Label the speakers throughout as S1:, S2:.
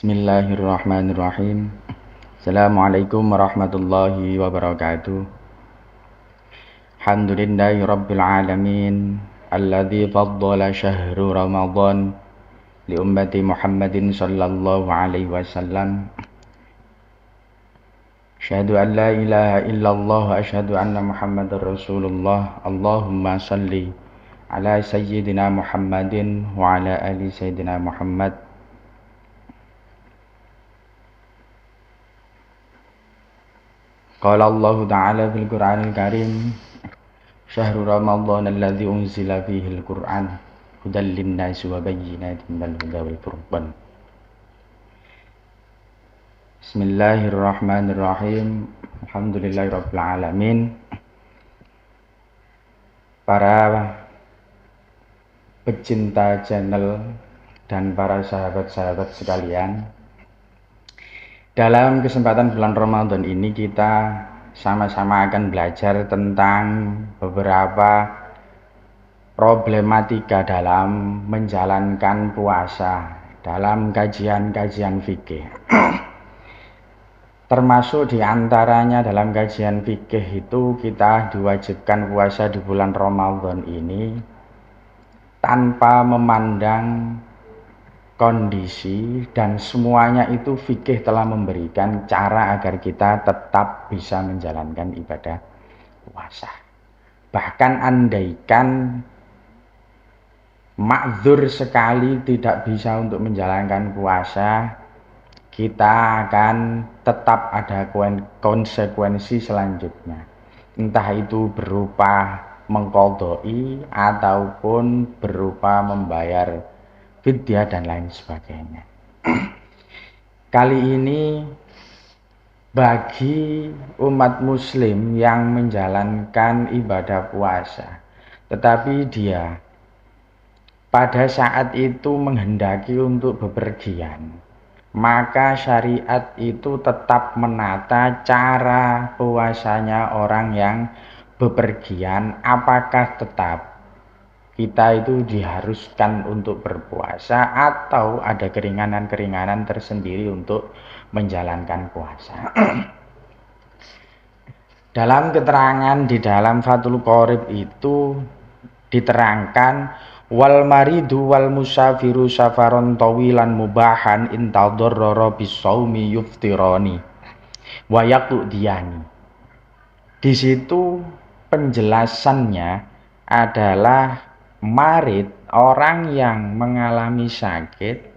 S1: Bismillahirrahmanirrahim. Assalamualaikum warahmatullahi wabarakatuh. Alhamdulillahi rabbil alamin. Alladzi faddala syahru Ramadan li ummati Muhammadin sallallahu alaihi wasallam. Asyhadu an la ilaha illallah wa asyhadu anna Muhammadar Rasulullah. Allahumma salli ala sayyidina Muhammadin wa ala ali sayyidina Muhammad. Qala Allah Ta'ala fil Qur'anil Karim, Syahrul Ramadhan alladzi unzila fihi al-Qur'an hudal lin-nasi wa bayyinatin minal huda wal furqan. Bismillahirrahmanirrahim. Alhamdulillahirabbil alamin. Para pecinta channel dan para sahabat-sahabat sekalian, dalam kesempatan bulan Ramadan ini kita sama-sama akan belajar tentang beberapa problematika dalam menjalankan puasa dalam kajian-kajian fikih. Termasuk diantaranya dalam kajian fikih itu kita diwajibkan puasa di bulan Ramadan ini tanpa memandang kondisi, dan semuanya itu fikih telah memberikan cara agar kita tetap bisa menjalankan ibadah puasa. Bahkan andaikan ma'dzur sekali tidak bisa untuk menjalankan puasa, kita akan tetap ada konsekuensi selanjutnya. Entah itu berupa mengqadai ataupun berupa membayar fidyah dan lain sebagainya. Kali ini bagi umat muslim yang menjalankan ibadah puasa, tetapi dia pada saat itu menghendaki untuk bepergian, maka syariat itu tetap menata cara puasanya orang yang bepergian. Apakah tetap kita itu diharuskan untuk berpuasa atau ada keringanan-keringanan tersendiri untuk menjalankan puasa. Dalam keterangan di dalam Fathul Qorib itu diterangkan wal maridu wal musafiru safaron tawilan mubahan intadorroro bisaumi yuftironi wa yaqudiyani. Di situ penjelasannya adalah marid, orang yang mengalami sakit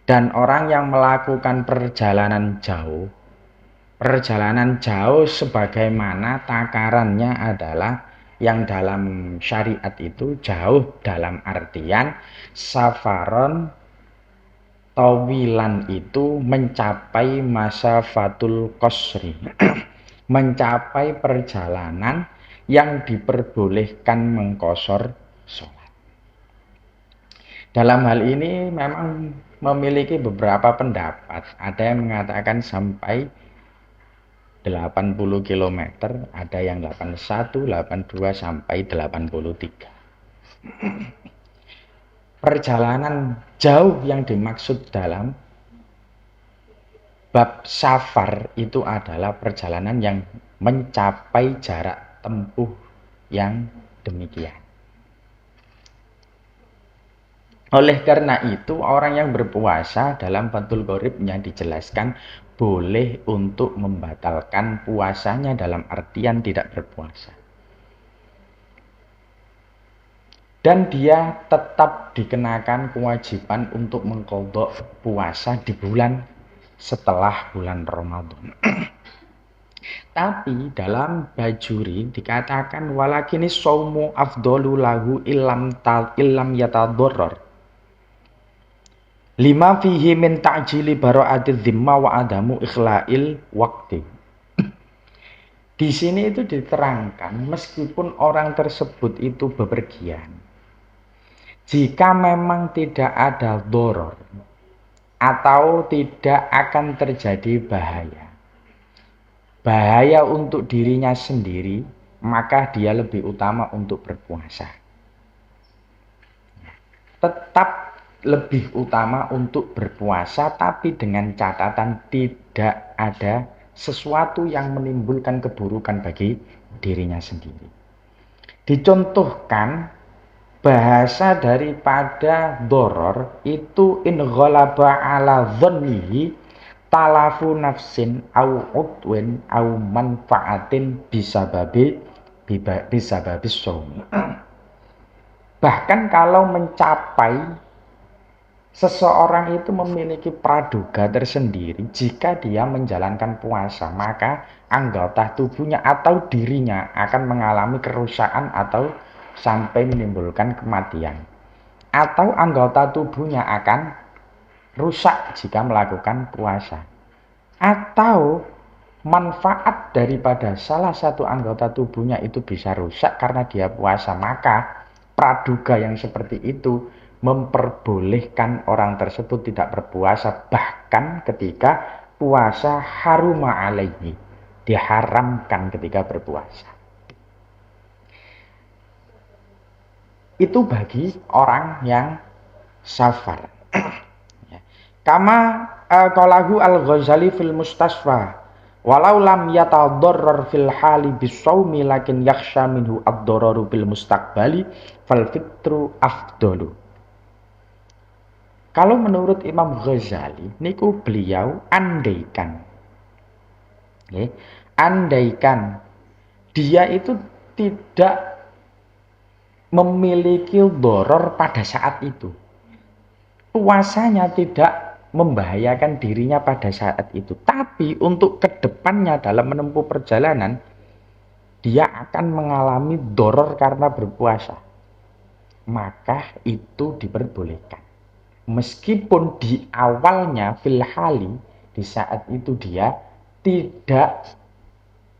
S1: dan orang yang melakukan perjalanan jauh. Perjalanan jauh sebagaimana takarannya adalah yang dalam syariat itu jauh dalam artian safaron tawilan itu mencapai masafatul qasri. Mencapai perjalanan yang diperbolehkan mengqashar sholat. Dalam hal ini memang memiliki beberapa pendapat. Ada yang mengatakan sampai 80 km, ada yang 81, 82 sampai 83. Perjalanan jauh yang dimaksud dalam bab safar itu adalah perjalanan yang mencapai jarak tempuh yang demikian. Oleh karena itu, orang yang berpuasa dalam Fathul Qoribnya dijelaskan boleh untuk membatalkan puasanya dalam artian tidak berpuasa. Dan dia tetap dikenakan kewajiban untuk mengqadha puasa di bulan setelah bulan Ramadan. Tapi dalam Bajuri dikatakan walakini shaumu afdalu lahu illam yatadorror. Lima fihi min ta'jili bara'atidz dzimma wa adamu ikhla'il waqti. Di sini itu diterangkan meskipun orang tersebut itu bepergian, jika memang tidak ada doror atau tidak akan terjadi bahaya untuk dirinya sendiri, maka dia lebih utama untuk berpuasa. Tetap lebih utama untuk berpuasa, tapi dengan catatan tidak ada sesuatu yang menimbulkan keburukan bagi dirinya sendiri. Dicontohkan bahasa daripada doror itu in ghalaba ala dhannihi talafu nafsin au udwin au manfaatin bisababi shaum. Bahkan kalau mencapai seseorang itu memiliki praduga tersendiri jika dia menjalankan puasa, maka anggota tubuhnya atau dirinya akan mengalami kerusakan atau sampai menimbulkan kematian. Atau anggota tubuhnya akan rusak jika melakukan puasa. Atau manfaat daripada salah satu anggota tubuhnya itu bisa rusak karena dia puasa, maka praduga yang seperti itu memperbolehkan orang tersebut tidak berpuasa, bahkan ketika puasa haruma alaihi, diharamkan ketika berpuasa. Itu bagi orang yang safar. Kama qalahu al-Ghazali fil Mustasfa, walau lam yatadarrar fil hali bisawmi lakin yakhsha minhu ad-dararu bil mustaqbali fal fitru afdalu. Kalau menurut Imam Ghazali, niku beliau andaikan, andaikan dia itu tidak memiliki doror pada saat itu, puasanya tidak membahayakan dirinya pada saat itu, tapi untuk kedepannya dalam menempuh perjalanan, dia akan mengalami doror karena berpuasa, maka itu diperbolehkan. Meskipun di awalnya filhali, di saat itu dia tidak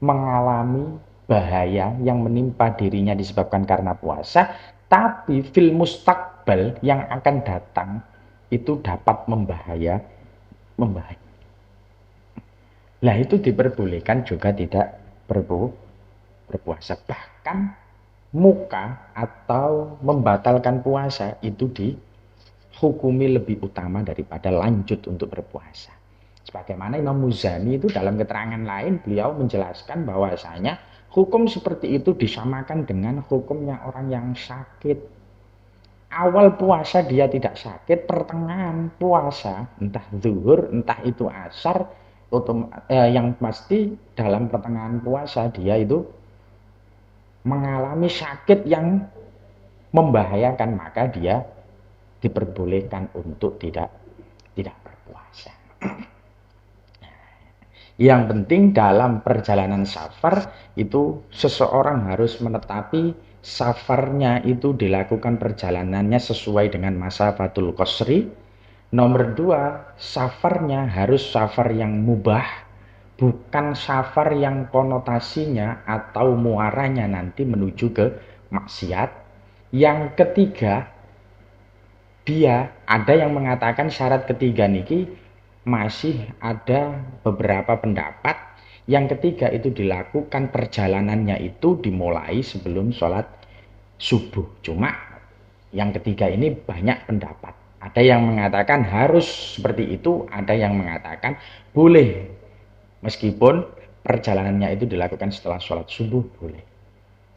S1: mengalami bahaya yang menimpa dirinya disebabkan karena puasa, tapi fil mustaqbal yang akan datang itu dapat membahaya. Nah itu diperbolehkan juga tidak berpuasa. Bahkan muka atau membatalkan puasa itu dihukumi lebih utama daripada lanjut untuk berpuasa. Sebagaimana Imam Muzani itu dalam keterangan lain beliau menjelaskan bahwasanya hukum seperti itu disamakan dengan hukumnya orang yang sakit. Awal puasa dia tidak sakit, pertengahan puasa entah zuhur entah itu asar, yang pasti dalam pertengahan puasa dia itu mengalami sakit yang membahayakan, maka dia diperbolehkan untuk tidak berpuasa. Yang penting dalam perjalanan safar itu seseorang harus menetapi safarnya itu dilakukan perjalanannya sesuai dengan masa fatul qasri. Nomor 2, safarnya harus safar yang mubah, bukan safar yang konotasinya atau muaranya nanti menuju ke maksiat. Yang ketiga, dia ada yang mengatakan syarat ketiga niki masih ada beberapa pendapat. Yang ketiga itu dilakukan perjalanannya itu dimulai sebelum sholat subuh. Cuma yang ketiga ini banyak pendapat. Ada yang mengatakan harus seperti itu, ada yang mengatakan boleh meskipun perjalanannya itu dilakukan setelah sholat subuh, boleh.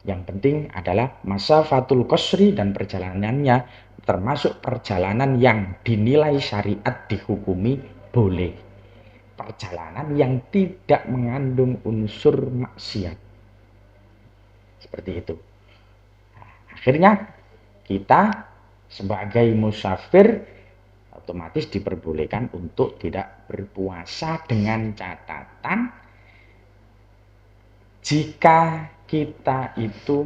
S1: Yang penting adalah masa fatul qasri dan perjalanannya termasuk perjalanan yang dinilai syariat dihukumi boleh. Perjalanan yang tidak mengandung unsur maksiat. Seperti itu. Akhirnya kita sebagai musafir otomatis diperbolehkan untuk tidak berpuasa dengan catatan jika kita itu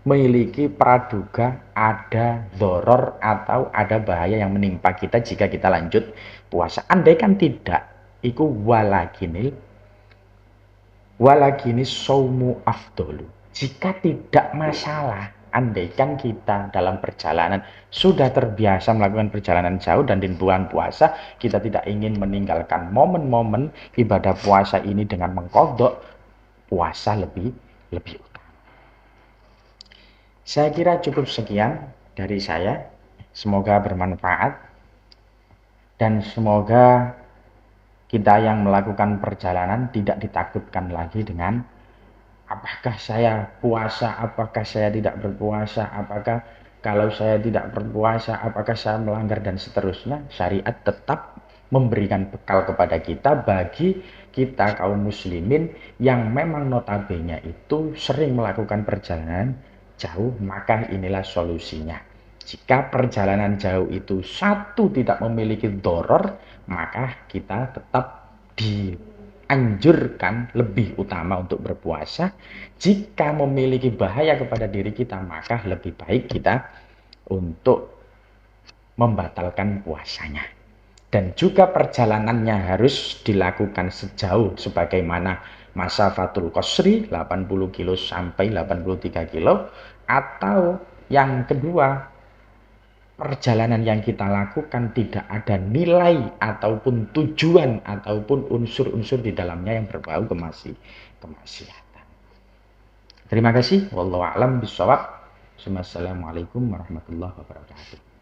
S1: memiliki praduga ada doror atau ada bahaya yang menimpa kita jika kita lanjut puasa. Andaikan tidak, iku walagini saumu afdolu. Jika tidak masalah, andaikan kita dalam perjalanan sudah terbiasa melakukan perjalanan jauh dan di bulan puasa kita tidak ingin meninggalkan momen-momen ibadah puasa ini dengan mengkodok, puasa lebih utama. Saya kira cukup sekian. dari saya. Semoga bermanfaat dan semoga kita yang melakukan perjalanan tidak ditakutkan lagi dengan apakah saya puasa, apakah saya tidak berpuasa, apakah kalau saya tidak berpuasa, apakah saya melanggar dan seterusnya. Syariat tetap memberikan bekal kepada kita bagi kita kaum muslimin yang memang notabene itu sering melakukan perjalanan jauh, maka inilah solusinya. Jika perjalanan jauh itu satu tidak memiliki doror, maka kita tetap dianjurkan lebih utama untuk berpuasa. Jika memiliki bahaya kepada diri kita, maka lebih baik kita untuk membatalkan puasanya. Dan juga perjalanannya harus dilakukan sejauh sebagaimana masafatul qasri 80 kilo sampai 83 kilo, atau yang kedua, perjalanan yang kita lakukan tidak ada nilai ataupun tujuan ataupun unsur-unsur di dalamnya yang berbau kemaksiatan. Terima kasih. Wallahu a'lam bishawab. Wassalamualaikum warahmatullahi wabarakatuh.